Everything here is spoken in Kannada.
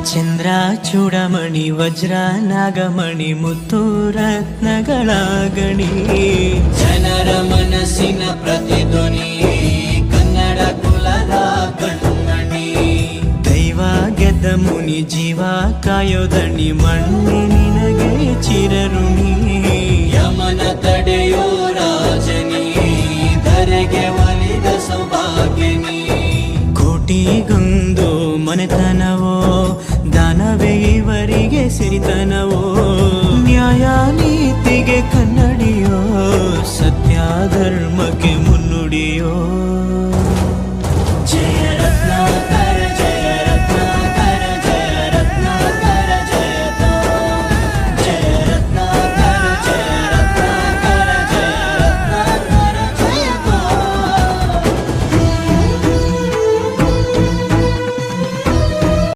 ಚಂದ್ರ ಚೂಡಮಣಿ ವಜ್ರ ನಾಗಮಣಿ ಮುತ್ತು ರತ್ನಗಳ ಗಣಿ, ಜನರ ಮನಸ್ಸಿನ ಪ್ರತಿಧ್ವನಿ ಕನ್ನಡ ಕುಲದ ಕಣ್ಮಣಿ. ದೈವ ಗೆದ್ದ ಮುನಿ ಜೀವ ಕಾಯೋದಣಿ, ಮಣ್ಣಿ ನಿನಗೆ ಚಿರಋಣಿ. ಯಮನ ತಡೆಯೋ ರಾಜನಿ, ಧರೆಗೆ ಒಲಿದ ಸೌಭಾಗ್ಯನಿ. ಕೋಟಿಗೊಂದು ಮನೆತನವೋ, ದಾನವೇ ಇವರಿಗೆ ಸಿರಿತನವೋ. ನ್ಯಾಯ ನೀತಿಗೆ ಕನ್ನಡಿಯೋ, ಸತ್ಯ ಧರ್ಮಕ್ಕೆ